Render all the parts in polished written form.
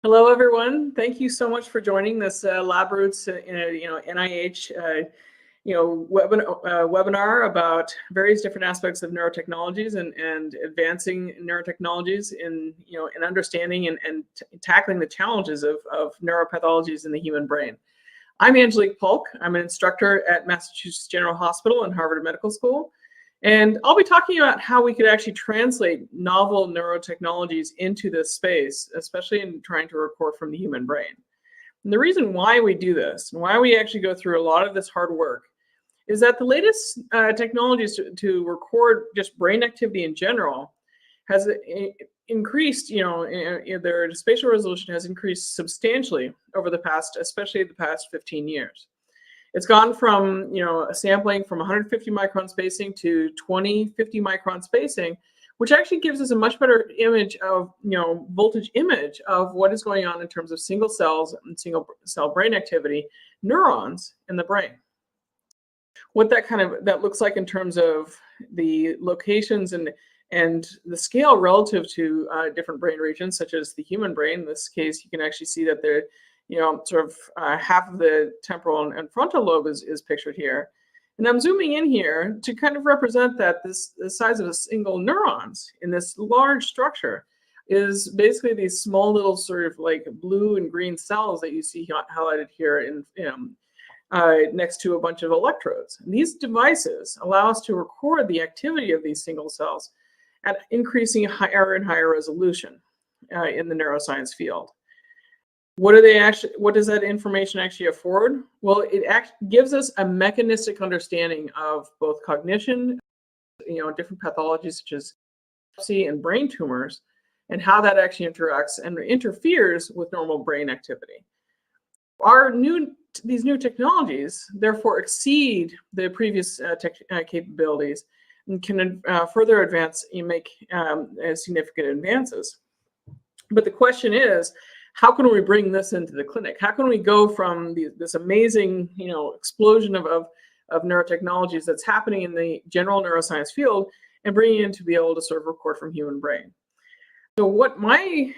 Hello, everyone. Thank you so much for joining this LabRoots, NIH, webinar about various different aspects of neurotechnologies and advancing neurotechnologies in understanding and tackling the challenges of neuropathologies in the human brain. I'm Angelique Paulk. I'm an instructor at Massachusetts General Hospital and Harvard Medical School. And I'll be talking about how we could actually translate novel neurotechnologies into this space, especially in trying to record from the human brain. And the reason why we do this, and why we actually go through a lot of this hard work, is that the latest technologies to record just brain activity in general has increased, their spatial resolution has increased substantially over especially the past 15 years. It's gone from, a sampling from 150 micron spacing to 50 micron spacing, which actually gives us a much better image of, voltage image of what is going on in terms of single cells and single cell brain activity, neurons in the brain. What that looks like in terms of the locations and the scale relative to different brain regions, such as the human brain. In this case, you can actually see that they're half of the temporal and frontal lobe is pictured here. And I'm zooming in here to kind of represent that the size of a single neurons in this large structure is basically these small little sort of like blue and green cells that you see highlighted here next to a bunch of electrodes. And these devices allow us to record the activity of these single cells at increasing higher and higher resolution in the neuroscience field. What does that information actually afford? Well, it gives us a mechanistic understanding of both cognition, different pathologies such as epilepsy and brain tumors, and how that actually interacts and interferes with normal brain activity. These new technologies therefore exceed the previous capabilities and can further advance and make significant advances. But the question is, how can we bring this into the clinic? How can we go from this amazing, explosion of neurotechnologies that's happening in the general neuroscience field and bring it in to be able to sort of record from human brain? So what my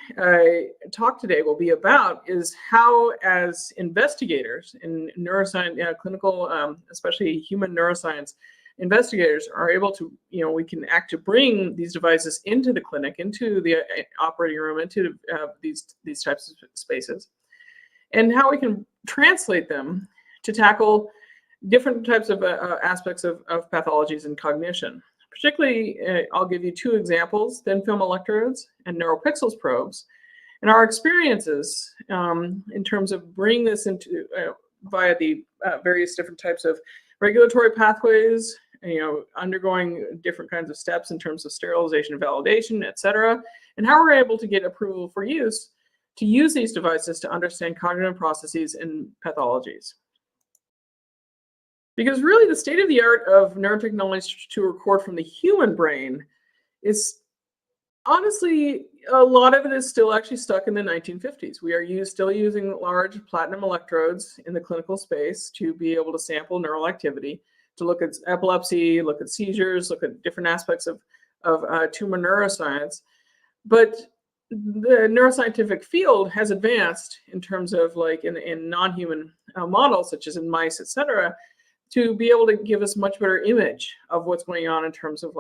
talk today will be about is how, as investigators in neuroscience, clinical, especially human neuroscience investigators, are able to, we can act to bring these devices into the clinic, into the operating room, into these types of spaces, and how we can translate them to tackle different types of aspects of pathologies and cognition. Particularly, I'll give you two examples: thin film electrodes and neuropixels probes, and our experiences in terms of bringing this into via the various different types of regulatory pathways, undergoing different kinds of steps in terms of sterilization, validation, et cetera, and how we're able to get approval for use to use these devices to understand cognitive processes in pathologies. Because really the state of the art of neurotechnology to record from the human brain is honestly, a lot of it is still actually stuck in the 1950s. We are still using large platinum electrodes in the clinical space to be able to sample neural activity, to look at epilepsy, look at seizures, look at different aspects of tumor neuroscience. But the neuroscientific field has advanced in terms of in non-human models, such as in mice, et cetera, to be able to give us much better image of what's going on in terms of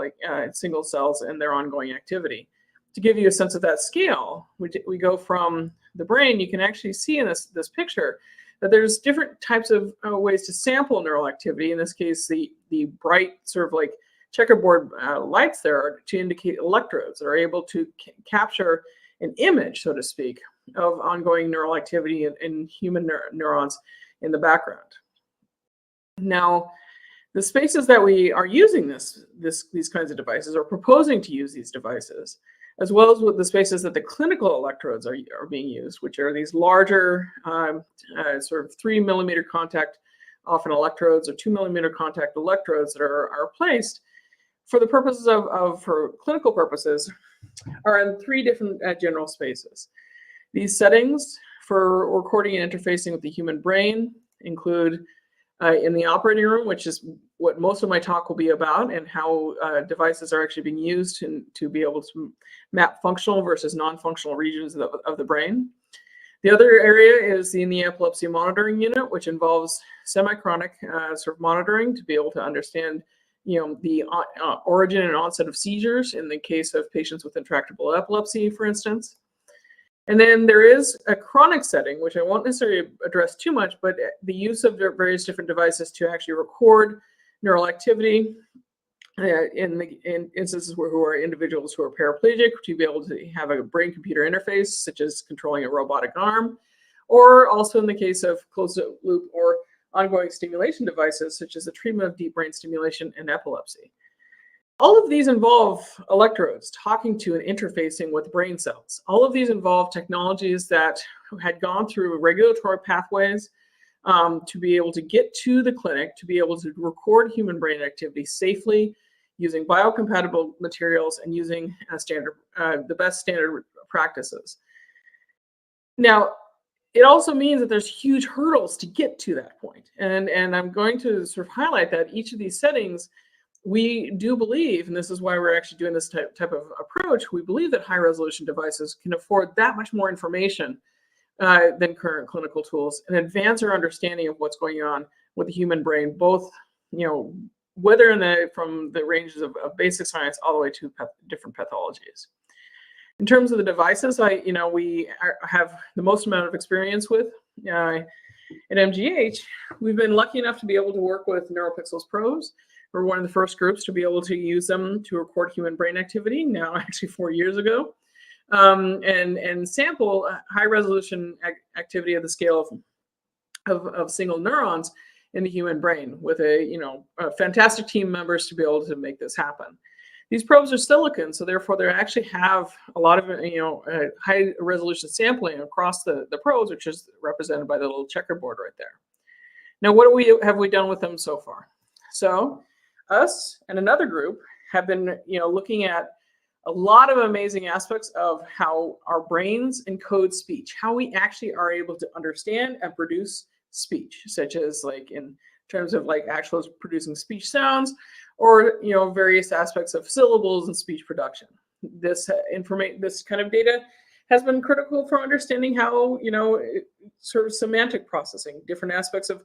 single cells and their ongoing activity. To give you a sense of that scale, we go from the brain. You can actually see in this picture that there's different types of ways to sample neural activity. In this case, the bright sort of checkerboard lights there are to indicate electrodes that are able to capture an image, so to speak, of ongoing neural activity in human neurons in the background. Now, the spaces that we are using these kinds of devices, or proposing to use these devices, as well as with the spaces that the clinical electrodes are being used, which are these larger sort of 3 millimeter contact, often electrodes, or 2 millimeter contact electrodes that are placed for the purposes for clinical purposes, are in 3 different general spaces. These settings for recording and interfacing with the human brain include in the operating room, which is what most of my talk will be about, and how devices are actually being used to be able to map functional versus non-functional regions of the brain. The other area is in the epilepsy monitoring unit, which involves semi-chronic sort of monitoring to be able to understand, the origin and onset of seizures in the case of patients with intractable epilepsy, for instance. And then there is a chronic setting, which I won't necessarily address too much, but the use of various different devices to actually record neural activity in instances who are individuals who are paraplegic, to be able to have a brain-computer interface, such as controlling a robotic arm, or also in the case of closed-loop or ongoing stimulation devices, such as the treatment of deep brain stimulation in epilepsy. All of these involve electrodes talking to and interfacing with brain cells. All of these involve technologies that had gone through regulatory pathways to be able to get to the clinic, to be able to record human brain activity safely, using biocompatible materials and using the best standard practices. Now, it also means that there's huge hurdles to get to that point. And I'm going to sort of highlight that each of these settings, we do believe, and this is why we're actually doing this type of approach, we believe that high-resolution devices can afford that much more information than current clinical tools and advance our understanding of what's going on with the human brain, both, whether from the ranges of basic science all the way to different pathologies. In terms of the devices, we have the most amount of experience with. At MGH, we've been lucky enough to be able to work with NeuroPixels Pros. We're one of the first groups to be able to use them to record human brain activity, now actually 4 years ago, and sample high-resolution activity of the scale of single neurons in the human brain with a fantastic team members to be able to make this happen. These probes are silicon, so therefore they actually have a lot of high resolution sampling across the probes, which is represented by the little checkerboard right there. Now, what have we done with them so far? So, us and another group have been looking at a lot of amazing aspects of how our brains encode speech, how we actually are able to understand and produce speech, such as like in terms of like actual producing speech sounds, or various aspects of syllables and speech production. This kind of data has been critical for understanding how sort of semantic processing, different aspects of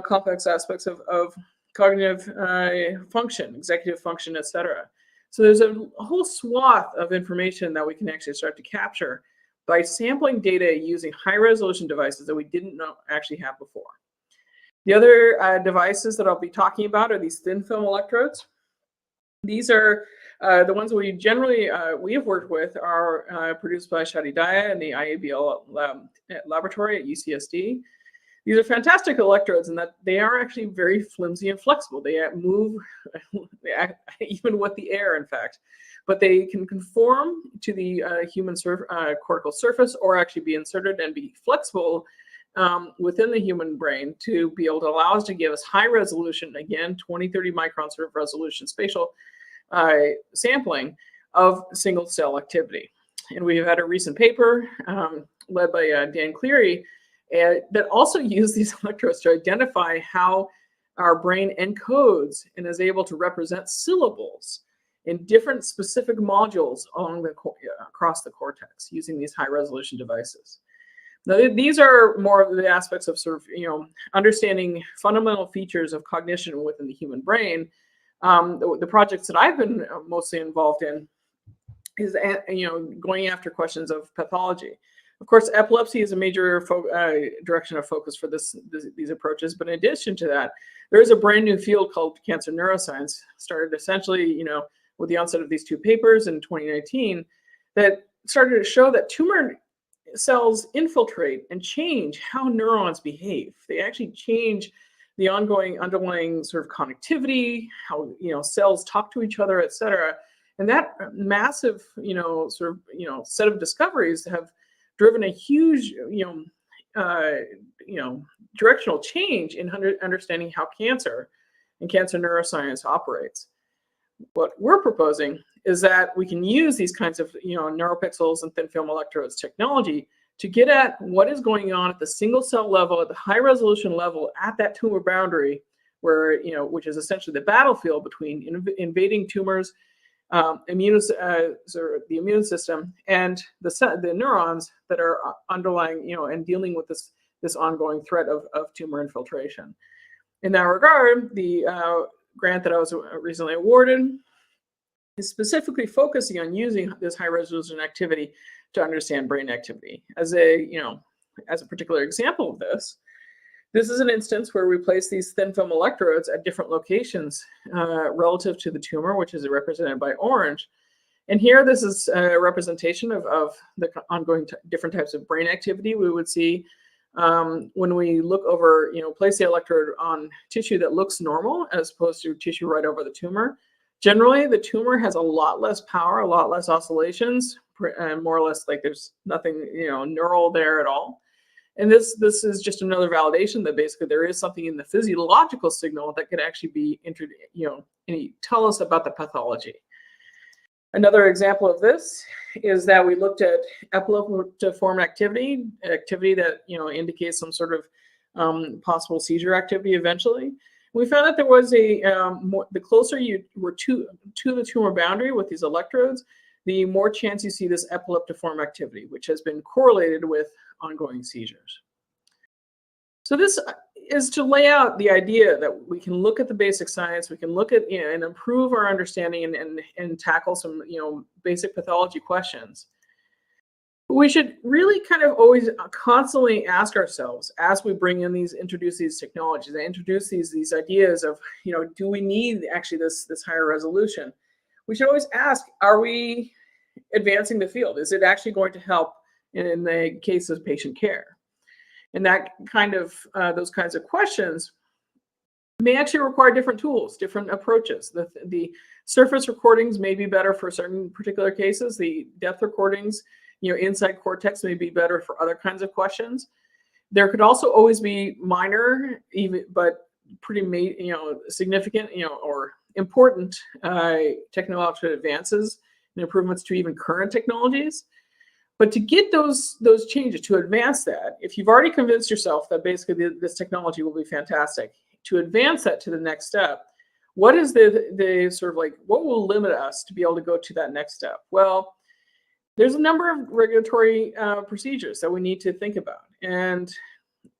complex aspects of cognitive function, executive function, etc. So there's a whole swath of information that we can actually start to capture by sampling data using high-resolution devices that we didn't actually have before. The other devices that I'll be talking about are these thin film electrodes. These are the ones we generally we have worked with are produced by Shadi Daya in the IABL laboratory at UCSD. These are fantastic electrodes in that they are actually very flimsy and flexible. They move even with the air, in fact, but they can conform to the human cortical surface or actually be inserted and be flexible within the human brain to be able to allow us to give us high resolution, again, 20, 30 micron sort of resolution spatial sampling of single cell activity. And we've had a recent paper led by Dan Cleary that also used these electrodes to identify how our brain encodes and is able to represent syllables in different specific modules across the cortex using these high resolution devices. Now, these are more of the aspects of sort of, understanding fundamental features of cognition within the human brain. The projects that I've been mostly involved in is, going after questions of pathology. Of course, epilepsy is a major direction of focus for these approaches. But in addition to that, there is a brand new field called cancer neuroscience, started essentially, with the onset of these two papers in 2019, that started to show that tumor cells infiltrate and change how neurons behave. They actually change the underlying sort of connectivity, how cells talk to each other, et cetera. And that massive set of discoveries have driven a huge directional change in understanding how cancer and cancer neuroscience operates. What we're proposing is that we can use these kinds of neuropixels and thin film electrodes technology to get at what is going on at the single cell level, at the high resolution level, at that tumor boundary, where which is essentially the battlefield between invading tumors the immune system, and the neurons that are underlying, and dealing with this ongoing threat of tumor infiltration. In that regard, the grant that I was recently awarded is specifically focusing on using this high resolution activity to understand brain activity. As a particular example of this, this is an instance where we place these thin film electrodes at different locations relative to the tumor, which is represented by orange. And here, this is a representation of the ongoing different types of brain activity we would see when we look over, place the electrode on tissue that looks normal as opposed to tissue right over the tumor. Generally, the tumor has a lot less power, a lot less oscillations, and more or less like there's nothing, neural there at all. And this is just another validation that basically there is something in the physiological signal that could actually be, and tell us about the pathology. Another example of this is that we looked at epileptiform activity that indicates some sort of possible seizure activity eventually. We found that there was the closer you were to the tumor boundary with these electrodes, the more chance you see this epileptiform activity, which has been correlated with ongoing seizures. So this is to lay out the idea that we can look at the basic science, we can look at and improve our understanding and tackle some basic pathology questions. But we should really kind of always constantly ask ourselves as we introduce these technologies, introduce these ideas of do we need actually this higher resolution? We should always ask, are we advancing the field? Is it actually going to help in the case of patient care? And that those kinds of questions may actually require different tools, different approaches. The surface recordings may be better for certain particular cases. The depth recordings, inside cortex may be better for other kinds of questions. There could also always be minor, but pretty significant, or important technological advances and improvements to even current technologies. But to get those changes, to advance that, if you've already convinced yourself that basically this technology will be fantastic, to advance that to the next step, what is the sort of what will limit us to be able to go to that next step? Well, there's a number of regulatory procedures that we need to think about. And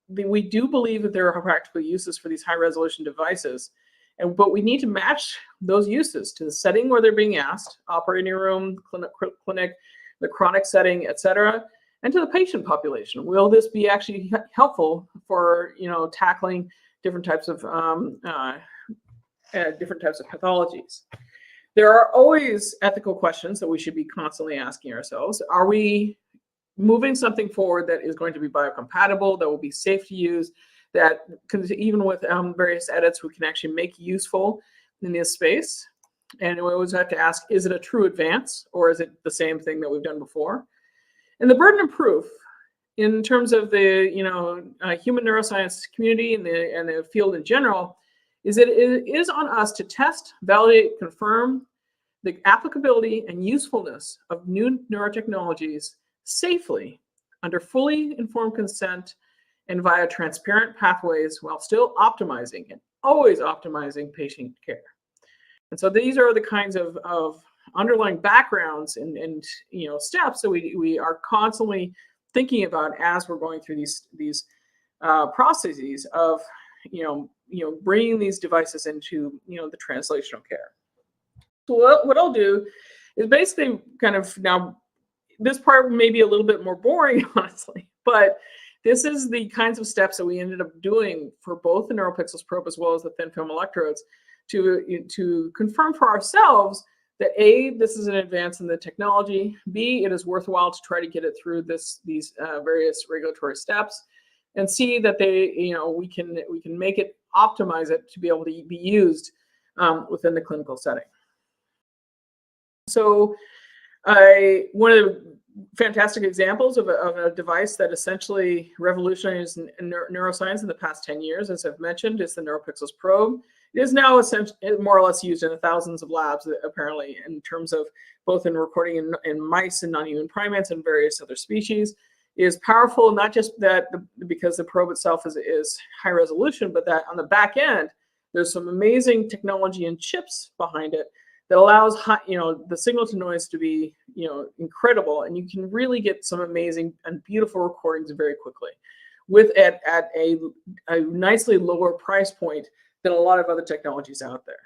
we do believe that there are practical uses for these high resolution devices, but we need to match those uses to the setting where they're being asked, operating room, clinic, the chronic setting, et cetera, and to the patient population. Will this be actually helpful for tackling different types of pathologies? There are always ethical questions that we should be constantly asking ourselves. Are we moving something forward that is going to be biocompatible, that will be safe to use, that even with various edits we can actually make useful in this space? And we always have to ask, is it a true advance, or is it the same thing that we've done before? And the burden of proof in terms of the human neuroscience community and the field in general is that it is on us to test, validate, confirm the applicability and usefulness of new neurotechnologies safely under fully informed consent and via transparent pathways while still optimizing and always optimizing patient care. And so these are the kinds of underlying backgrounds and steps that we are constantly thinking about as we're going through these processes of bringing these devices into the translational care. So what I'll do is basically now this part may be a little bit more boring, honestly, but this is the kinds of steps that we ended up doing for both the NeuroPixels probe as well as the thin film electrodes to confirm for ourselves that A, this is an advance in the technology, B, it is worthwhile to try to get it through these various regulatory steps, and C, that we can make it, optimize it to be able to be used within the clinical setting. So one of the fantastic examples of a device that essentially revolutionized neuroscience in the past 10 years, as I've mentioned, is the NeuroPixels probe. It is now essentially more or less used in thousands of labs, apparently, in terms of both in recording in mice and non-human primates and various other species. It is powerful, not just that because the probe itself is high resolution, but that on the back end, there's some amazing technology and chips behind it that allows the signal to noise to be incredible, and you can really get some amazing and beautiful recordings very quickly, with at a nicely lower price point than a lot of other technologies out there.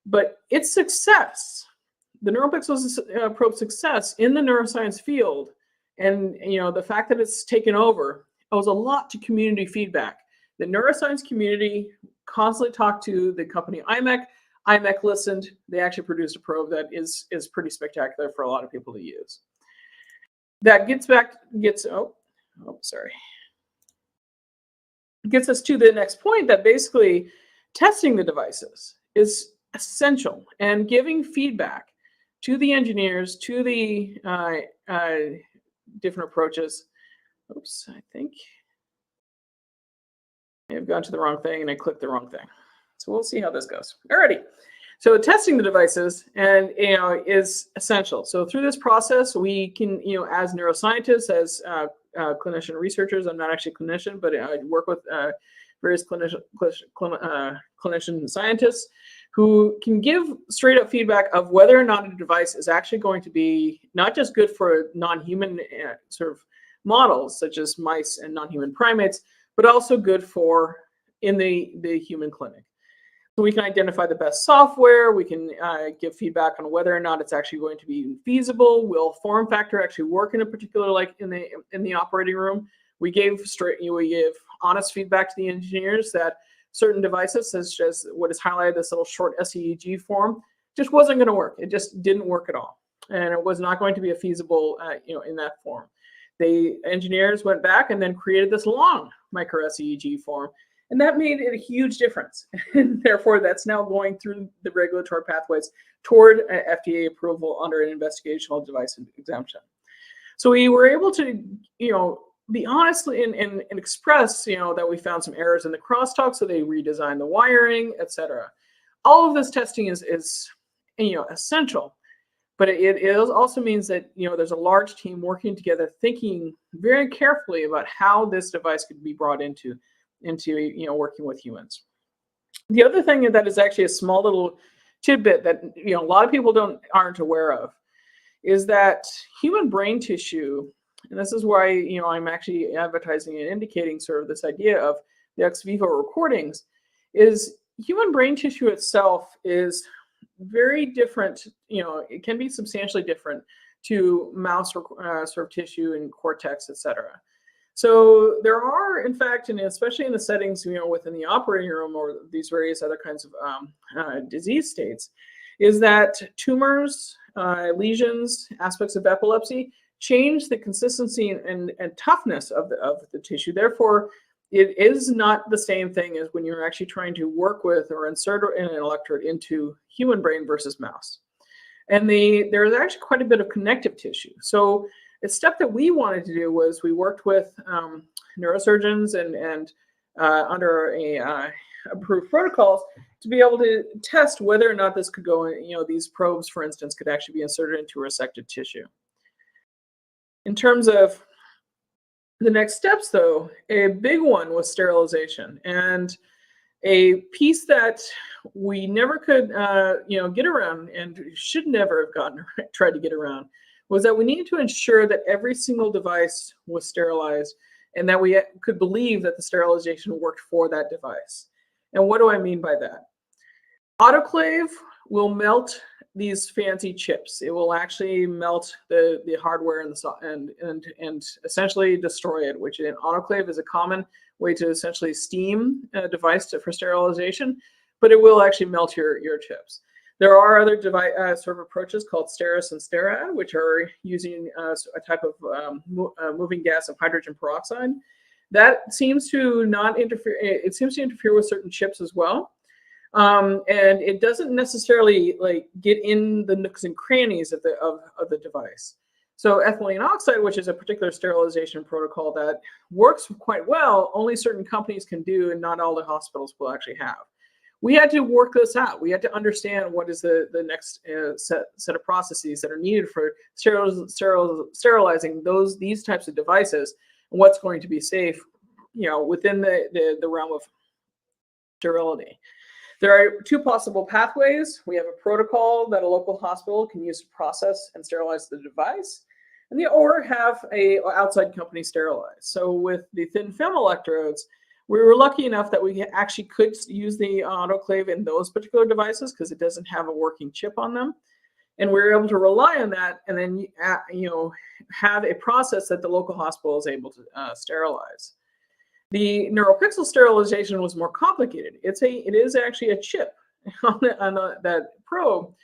But its success, the NeuroPixel probe's success in the neuroscience field, and the fact that it's taken over, owes a lot to community feedback. The neuroscience community constantly talked to the company IMEC. IMEC listened. They actually produced a probe that is pretty spectacular for a lot of people to use. That gets us to the next point, that basically testing the devices is essential, and giving feedback to the engineers, to the different approaches. Oops, I think I've gone to the wrong thing and I clicked the wrong thing. So we'll see how this goes. Alrighty. So testing the devices is essential. So through this process, we can, as neuroscientists, as clinician researchers, I'm not actually a clinician, but I work with various clinician scientists who can give straight up feedback of whether or not a device is actually going to be not just good for non-human sort of models, such as mice and non-human primates, but also good for in the human clinic. So we can identify the best software. We can give feedback on whether or not it's actually going to be feasible. Will form factor actually work in a particular, like in the operating room? We gave honest feedback to the engineers that certain devices, such as what is highlighted, this little short SEEG form, just wasn't going to work. It just didn't work at all, and it was not going to be a feasible, in that form. The engineers went back and then created this long micro SEEG form, and that made it a huge difference. And therefore, that's now going through the regulatory pathways toward FDA approval under an investigational device exemption. So we were able to, be honest and express, that we found some errors in the crosstalk, so they redesigned the wiring, etc. All of this testing is essential, but it also means that there's a large team working together, thinking very carefully about how this device could be brought into working with humans. The other thing that is actually a small little tidbit that a lot of people aren't aware of is that human brain tissue, and this is why I'm actually advertising and indicating sort of this idea of the ex vivo recordings, is human brain tissue itself is very different. It can be substantially different to mouse sort of tissue and cortex, etc. So there are, in fact, and especially in the settings within the operating room or these various other kinds of disease states, is that tumors, lesions, aspects of epilepsy change the consistency and toughness of the tissue. Therefore, it is not the same thing as when you're actually trying to work with or insert an electrode into human brain versus mouse. And there's actually quite a bit of connective tissue. So a step that we wanted to do was we worked with neurosurgeons and under approved protocols to be able to test whether or not this could go in, these probes, for instance, could actually be inserted into resected tissue. In terms of the next steps, though, a big one was sterilization, and a piece that we never could, get around, and should never have tried to get around, was that we needed to ensure that every single device was sterilized, and that we could believe that the sterilization worked for that device. And what do I mean by that? Autoclave will melt these fancy chips. It will actually melt the hardware and essentially destroy it, which in autoclave is a common way to essentially steam a device for sterilization, but it will actually melt your chips. There are other sort of approaches called Steris and Sterad, which are using a type of moving gas of hydrogen peroxide. That seems to not interfere. It seems to interfere with certain chips as well. And it doesn't necessarily get in the nooks and crannies of the device. So ethylene oxide, which is a particular sterilization protocol that works quite well, only certain companies can do, and not all the hospitals will actually have. We had to work this out. We had to understand what is the next set of processes that are needed for sterilizing these types of devices, and what's going to be safe, within the realm of sterility. There are two possible pathways. We have a protocol that a local hospital can use to process and sterilize the device, or have a outside company sterilize. So with the thin film electrodes, we were lucky enough that we actually could use the autoclave in those particular devices because it doesn't have a working chip on them. And we were able to rely on that and then have a process that the local hospital is able to sterilize. The neuropixel sterilization was more complicated. It is actually a chip on that probe,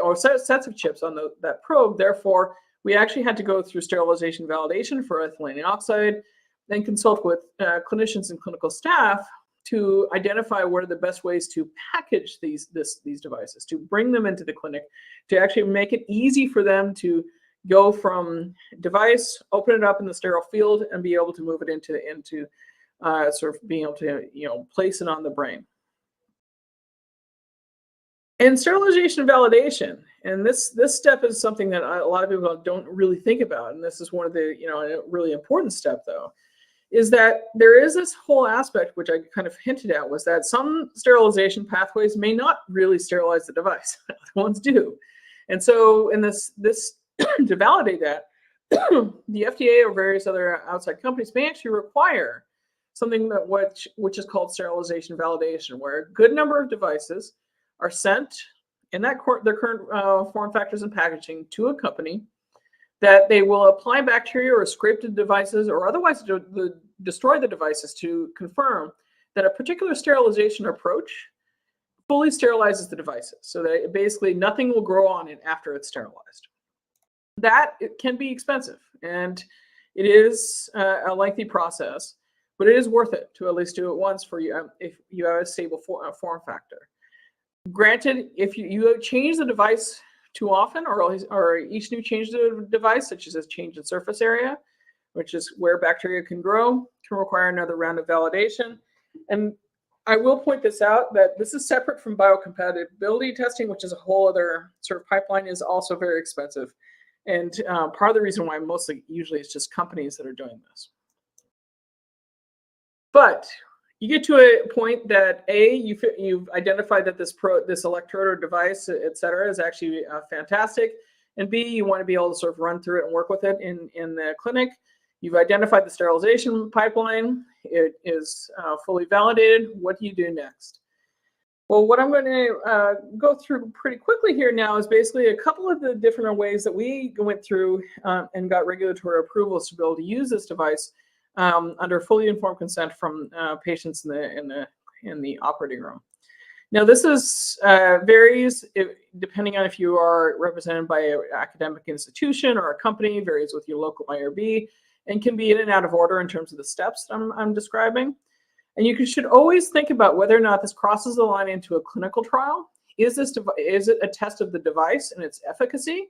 or sets of chips on that probe. Therefore, we actually had to go through sterilization validation for ethylene oxide, then consult with clinicians and clinical staff to identify what are the best ways to package these devices, to bring them into the clinic, to actually make it easy for them to go from device, open it up in the sterile field, and be able to move it into sort of being able to place it on the brain. And sterilization validation, and this step is something that a lot of people don't really think about, and this is one of the a really important step though, is that there is this whole aspect which I kind of hinted at, was that some sterilization pathways may not really sterilize the device, other ones do, and so in this to validate that, the FDA or various other outside companies may actually require something that which is called sterilization validation, where a good number of devices are sent in their current form factors and packaging to a company, that they will apply bacteria or scrape the devices or otherwise destroy the devices to confirm that a particular sterilization approach fully sterilizes the devices, so that basically nothing will grow on it after it's sterilized. It can be expensive, and it is a lengthy process, but it is worth it to at least do it once for you if you have a stable form factor. Granted, if you change the device too often, or each new change to the device, such as a change in surface area, which is where bacteria can grow, can require another round of validation. And I will point this out, that this is separate from biocompatibility testing, which is a whole other sort of pipeline, is also very expensive. And part of the reason why usually it's just companies that are doing this. But you get to a point that you've identified that this electrode or device, et cetera, is actually fantastic, and B, you want to be able to sort of run through it and work with it in the clinic. You've identified the sterilization pipeline. It is fully validated. What do you do next? Well, what I'm going to go through pretty quickly here now is basically a couple of the different ways that we went through and got regulatory approvals to be able to use this device under fully informed consent from patients in the operating room. Now, this varies depending on if you are represented by an academic institution or a company, varies with your local IRB, and can be in and out of order in terms of the steps I'm describing. And you should always think about whether or not this crosses the line into a clinical trial. Is it a test of the device and its efficacy?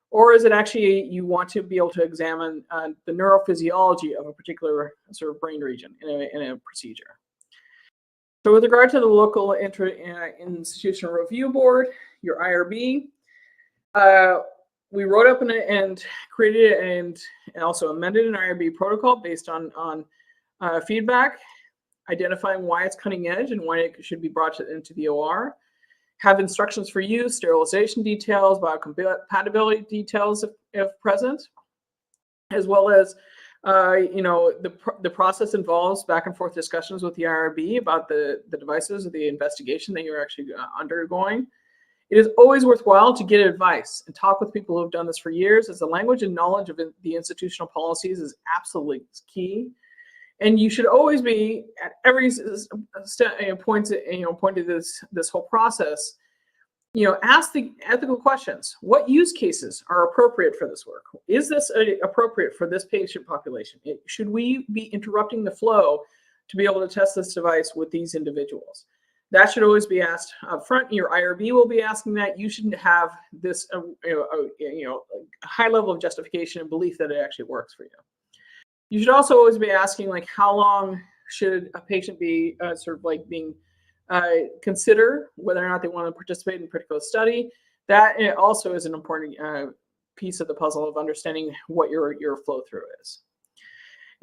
Or is it actually you want to be able to examine the neurophysiology of a particular sort of brain region in a procedure? So with regard to the local institutional review board, your IRB, we wrote up and created and also amended an IRB protocol based on feedback, identifying why it's cutting edge and why it should be brought into the OR. Have instructions for use, sterilization details, biocompatibility details if present, as well as the process involves back and forth discussions with the IRB about the devices or the investigation that you're actually undergoing. It is always worthwhile to get advice and talk with people who have done this for years, as the language and knowledge of the institutional policies is absolutely key. And you should always be at every point of this whole process, ask the ethical questions. What use cases are appropriate for this work? Is this appropriate for this patient population? Should we be interrupting the flow to be able to test this device with these individuals? That should always be asked up front. Your IRB will be asking that. You shouldn't have this a high level of justification and belief that it actually works for you. You should also always be asking, like, how long should a patient be being consider whether or not they want to participate in a particular study. That also is an important piece of the puzzle of understanding what your flow through is.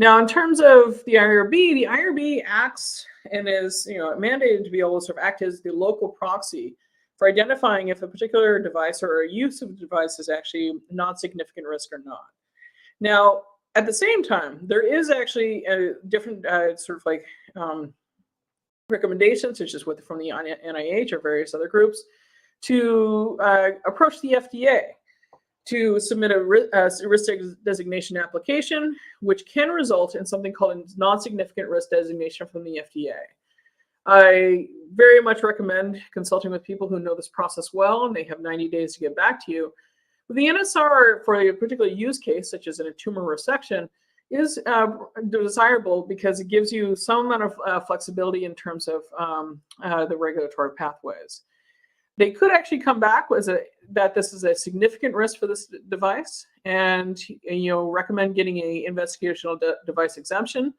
Now, in terms of the IRB acts and is mandated to be able to sort of act as the local proxy for identifying if a particular device or a use of the device is actually non-significant risk or not. Now, at the same time, there is actually a different recommendations, such as from the NIH or various other groups, to approach the FDA to submit a risk designation application, which can result in something called a non-significant risk designation from the FDA. I very much recommend consulting with people who know this process well, and they have 90 days to get back to you. But the NSR for a particular use case, such as in a tumor resection, is desirable because it gives you some amount of flexibility in terms of the regulatory pathways. They could actually come back with that this is a significant risk for this device, and recommend getting a investigational device exemption.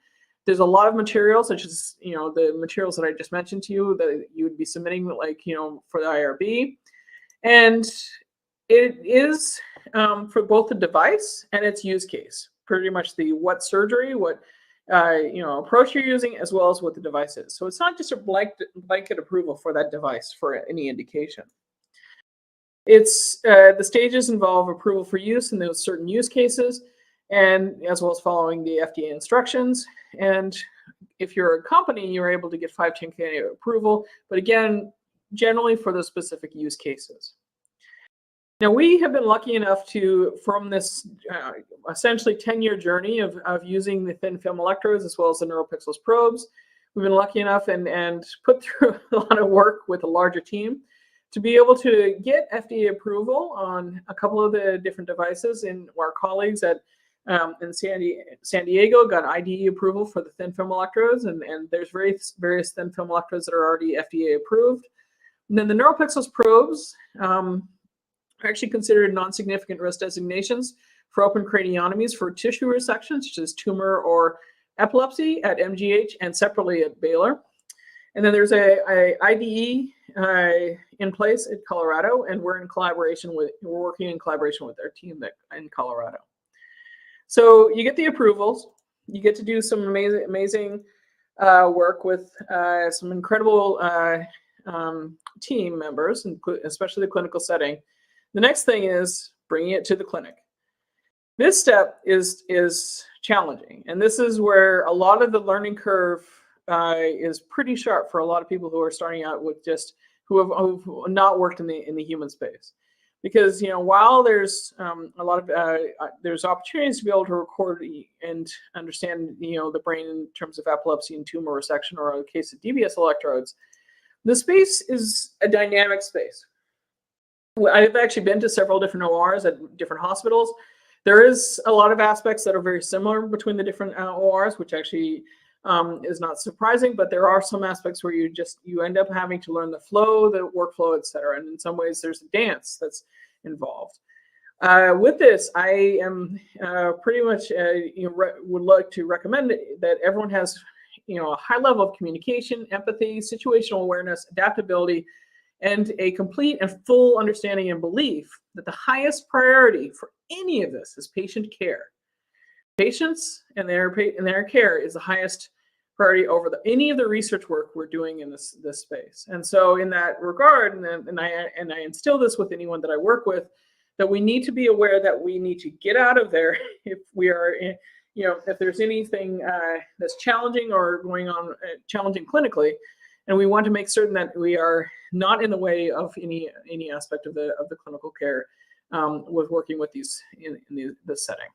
There's a lot of materials, such as the materials that I just mentioned to you, that you would be submitting, for the IRB, and it is for both the device and its use case. Pretty much the what surgery, what approach you're using, as well as what the device is. So it's not just a blanket approval for that device for any indication. It's the stages involve approval for use in those certain use cases, and as well as following the FDA instructions. And if you're a company, you're able to get 510(k) approval, but again, generally for those specific use cases. Now, we have been lucky enough to, from this essentially 10-year journey of using the thin film electrodes as well as the NeuroPixels probes, we've been lucky enough and put through a lot of work with a larger team to be able to get FDA approval on a couple of the different devices. And our colleagues in San Diego got IDE approval for the thin film electrodes, and there's various thin film electrodes that are already FDA approved. And then the NeuroPixels probes are actually considered non-significant risk designations for open craniotomies for tissue resections, such as tumor or epilepsy at MGH and separately at Baylor. And then there's a IDE in place in Colorado, and we're working in collaboration with our team in Colorado. So you get the approvals, you get to do some amazing work with some incredible team members, especially the clinical setting. The next thing is bringing it to the clinic. This step is challenging, and this is where a lot of the learning curve is pretty sharp for a lot of people who are starting out with who have not worked in the human space. Because while there's a lot of there's opportunities to be able to record and understand the brain in terms of epilepsy and tumor resection, or in the case of DBS electrodes, the space is a dynamic space. I've actually been to several different ORs at different hospitals. There is a lot of aspects that are very similar between the different ORs, which actually is not surprising, but there are some aspects where you end up having to learn the flow, the workflow, et cetera. And in some ways there's a dance that's involved. With this, I am pretty much would like to recommend that everyone has a high level of communication, empathy, situational awareness, adaptability, and a complete and full understanding and belief that the highest priority for any of this is patient care. Patients and their care is the highest priority over any of the research work we're doing in this space. And so in that regard, and I instill this with anyone that I work with, that we need to be aware that we need to get out of there if we are, if there's anything that's challenging or going on challenging clinically, and we want to make certain that we are not in the way of any aspect of the clinical care with working with these in this setting.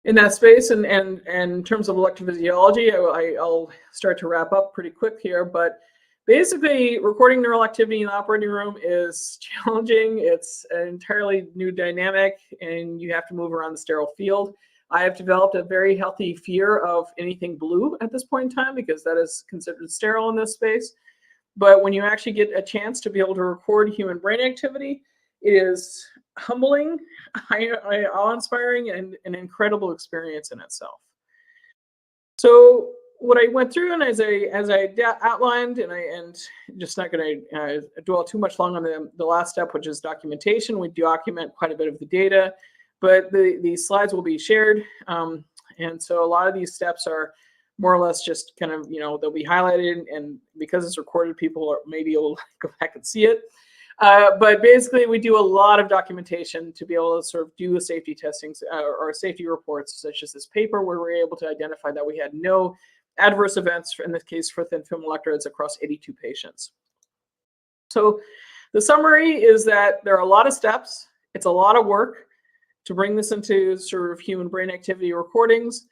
In that space, and in terms of electrophysiology, I'll start to wrap up pretty quick here, but basically recording neural activity in the operating room is challenging. It's an entirely new dynamic, and you have to move around the sterile field. I have developed a very healthy fear of anything blue at this point in time, because that is considered sterile in this space. But when you actually get a chance to be able to record human brain activity, it is humbling, awe-inspiring, and an incredible experience in itself. So what I went through, and as I outlined, and just not going to dwell too much long on the last step, which is documentation. We document quite a bit of the data, but these slides will be shared And so a lot of these steps are more or less just kind of, they'll be highlighted, and because it's recorded, people are maybe able to go back and see it. But basically, we do a lot of documentation to be able to sort of do a safety testings or safety reports, such as this paper where we're able to identify that we had no adverse events, in this case for thin film electrodes, across 82 patients. So the summary is that there are a lot of steps. It's a lot of work to bring this into sort of human brain activity recordings.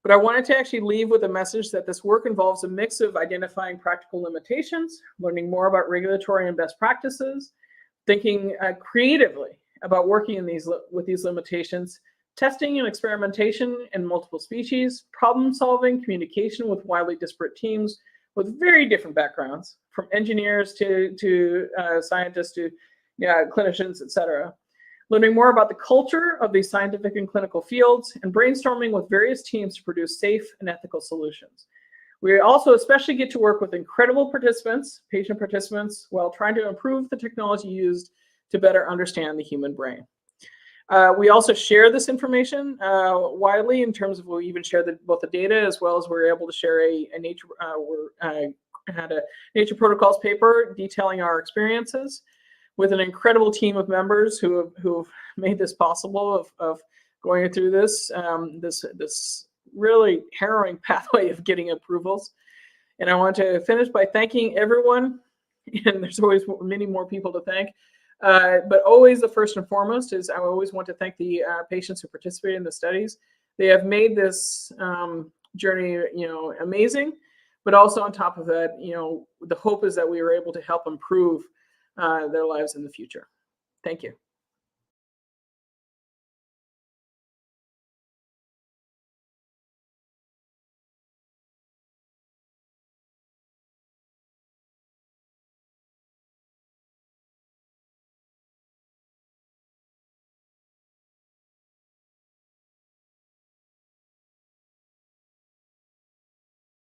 But I wanted to actually leave with a message that this work involves a mix of identifying practical limitations, learning more about regulatory and best practices, thinking creatively about working with these limitations, testing and experimentation in multiple species, problem solving, communication with widely disparate teams with very different backgrounds, from engineers to scientists to clinicians, etc. Learning more about the culture of these scientific and clinical fields, and brainstorming with various teams to produce safe and ethical solutions. We also especially get to work with incredible participants, patient participants, while trying to improve the technology used to better understand the human brain. We also share this information widely, in terms of, we even share both the data, as well as we're able to share a Nature, had a Nature Protocols paper detailing our experiences, with an incredible team of members who have made this possible, of going through this really harrowing pathway of getting approvals. And I want to finish by thanking everyone, and there's always many more people to thank, but always the first and foremost is I always want to thank the patients who participated in the studies. They have made this journey, amazing, but also on top of that, the hope is that we were able to help improve their lives in the future. Thank you.